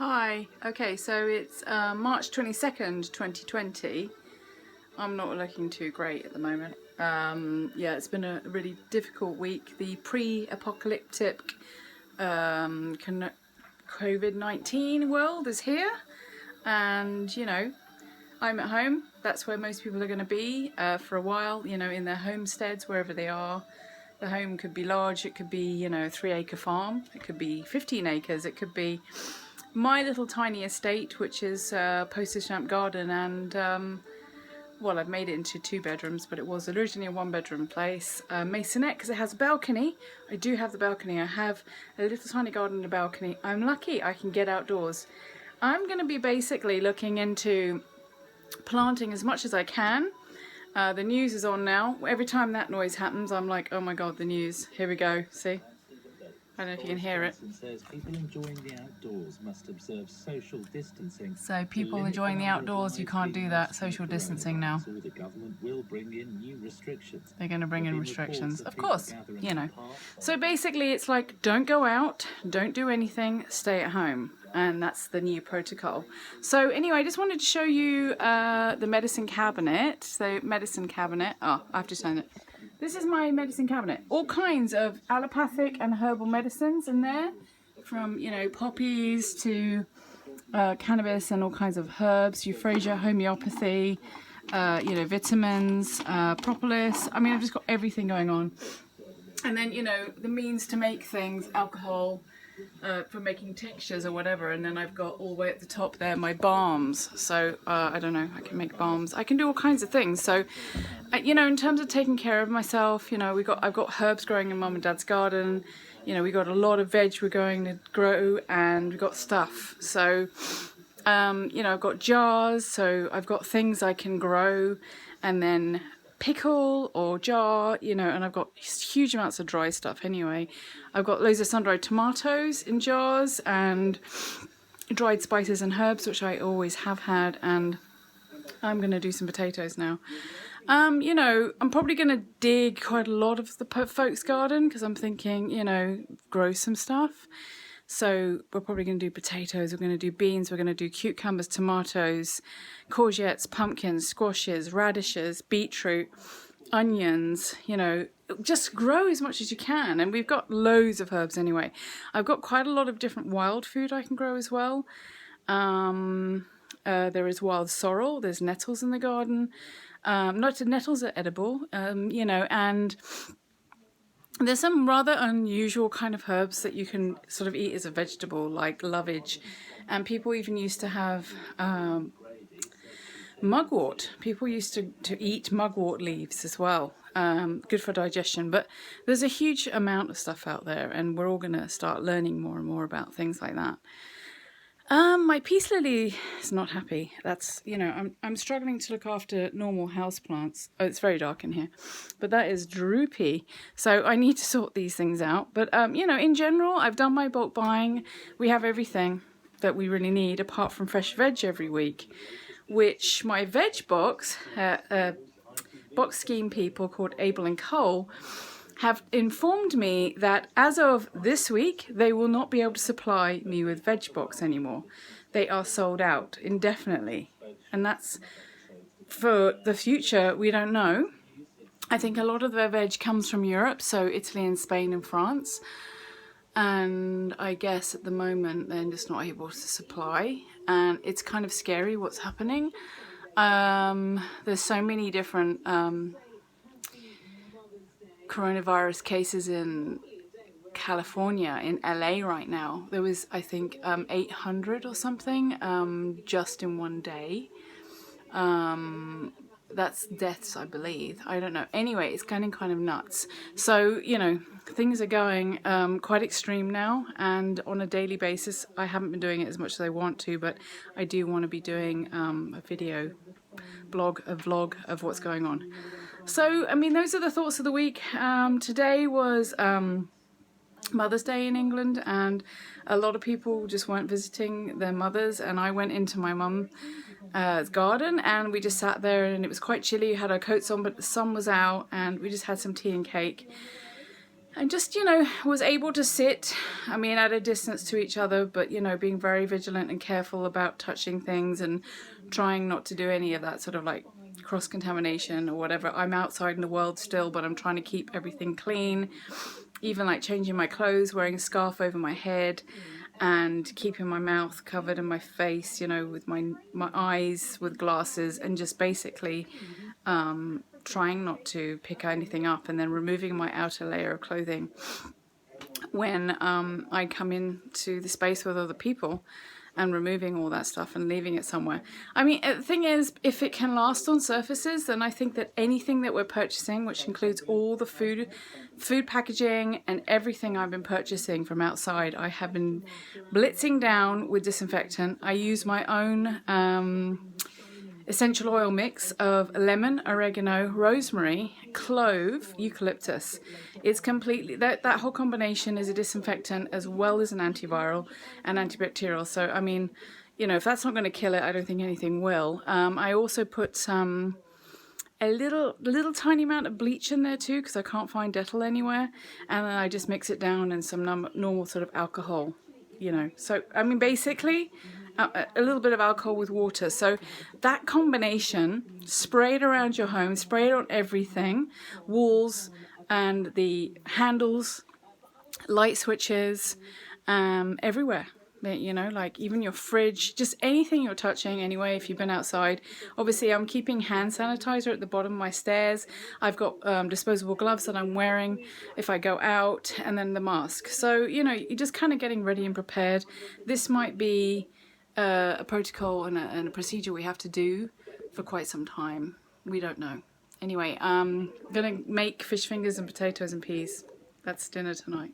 Hi, okay, so it's March 22nd, 2020. I'm not looking too great at the moment. Yeah, it's been a really difficult week. The pre-apocalyptic COVID-19 world is here, and I'm at home. That's where most people are going to be for a while, in their homesteads, wherever they are. The home could be large, it could be, a 3-acre farm, it could be 15 acres, it could be my little tiny estate, which is a postage stamp garden, and well, I've made it into 2 bedrooms, but it was originally a 1-bedroom place. Masonette, because it has a balcony. I do have the balcony. I have a little tiny garden and a balcony. I'm lucky I can get outdoors. I'm going to be basically looking into planting as much as I can. The news is on now. Every time that noise happens, I'm like, oh my god, the news. Here we go. See? I don't know if you can hear it. Says people enjoying the outdoors must observe social distancing. So people enjoying the outdoors, you can't do that. Social distancing now. So the government will bring in new restrictions. They're going to bring in restrictions, of course, So basically it's like, don't go out, don't do anything, stay at home. And that's the new protocol. So anyway, I just wanted to show you the medicine cabinet. So medicine cabinet, I have to turn it. This is my medicine cabinet. All kinds of allopathic and herbal medicines in there. From, poppies to cannabis and all kinds of herbs, euphrasia, homeopathy, vitamins, propolis. I mean, I've just got everything going on. And then, the means to make things, alcohol, for making textures or whatever. And then I've got all the way at the top there my balms. So I don't know, I can make balms. I can do all kinds of things. So in terms of taking care of myself, I've got herbs growing in Mum and Dad's garden. We got a lot of veg we're going to grow, and we've got stuff. So I've got jars, so I've got things I can grow and then pickle or jar, and I've got huge amounts of dry stuff anyway. I've got loads of sun-dried tomatoes in jars and dried spices and herbs, which I always have had, and I'm going to do some potatoes now. I'm probably going to dig quite a lot of the folks' garden because I'm thinking, grow some stuff. So we're probably going to do potatoes, we're going to do beans, we're going to do cucumbers, tomatoes, courgettes, pumpkins, squashes, radishes, beetroot, onions, just grow as much as you can. And we've got loads of herbs anyway. I've got quite a lot of different wild food I can grow as well. There is wild sorrel, there's nettles in the garden. Nettles are edible, and there's some rather unusual kind of herbs that you can sort of eat as a vegetable, like lovage. And people even used to have mugwort. People used to eat mugwort leaves as well. Good for digestion. But there's a huge amount of stuff out there, and we're all going to start learning more and more about things like that. My peace lily is not happy. That's, I'm struggling to look after normal houseplants. Oh, it's very dark in here. But that is droopy. So I need to sort these things out. But, in general, I've done my bulk buying. We have everything that we really need, apart from fresh veg every week, which my veg box, box scheme people called Abel and Cole, have informed me that as of this week, they will not be able to supply me with veg box anymore. They are sold out indefinitely. And that's for the future, we don't know. I think a lot of their veg comes from Europe, so Italy and Spain and France. And I guess at the moment, they're just not able to supply. And it's kind of scary what's happening. There's so many different coronavirus cases in California, in LA right now. There was, I think, 800 or something just in one day. That's deaths, I believe. I don't know. Anyway, it's getting kind of nuts. So, things are going quite extreme now, and on a daily basis, I haven't been doing it as much as I want to, but I do want to be doing a video, a vlog of what's going on. So, those are the thoughts of the week. Today was Mother's Day in England, and a lot of people just weren't visiting their mothers, and I went into my mum's garden, and we just sat there, and it was quite chilly. We had our coats on, but the sun was out, and we just had some tea and cake. And just, you know, was able to sit, I mean, at a distance to each other, but, you know, being very vigilant and careful about touching things and trying not to do any of that sort of like cross-contamination or whatever. I'm outside in the world still, but I'm trying to keep everything clean, even like changing my clothes, wearing a scarf over my head, and keeping my mouth covered and my face, you know, with my eyes with glasses, and just basically trying not to pick anything up, and then removing my outer layer of clothing when I come into the space with other people, and removing all that stuff and leaving it somewhere. I mean, the thing is, if it can last on surfaces, then I think that anything that we're purchasing, which includes all the food packaging and everything I've been purchasing from outside, I have been blitzing down with disinfectant. I use my own essential oil mix of lemon, oregano, rosemary, clove, eucalyptus. It's completely, that whole combination is a disinfectant as well as an antiviral and antibacterial. So, I mean, you know, if that's not going to kill it, I don't think anything will. I also put a little tiny amount of bleach in there too, because I can't find Dettol anywhere. And then I just mix it down in some normal sort of alcohol, you know. So, I mean, basically, a little bit of alcohol with water. So that combination, spray it around your home, spray it on everything, walls and the handles, light switches, everywhere. You know, like even your fridge, just anything you're touching anyway, if you've been outside. Obviously, I'm keeping hand sanitizer at the bottom of my stairs. I've got disposable gloves that I'm wearing if I go out, and then the mask. So, you know, you're just kind of getting ready and prepared. This might be a protocol and a procedure we have to do for quite some time. We don't know. Anyway, I'm gonna make fish fingers and potatoes and peas. That's dinner tonight.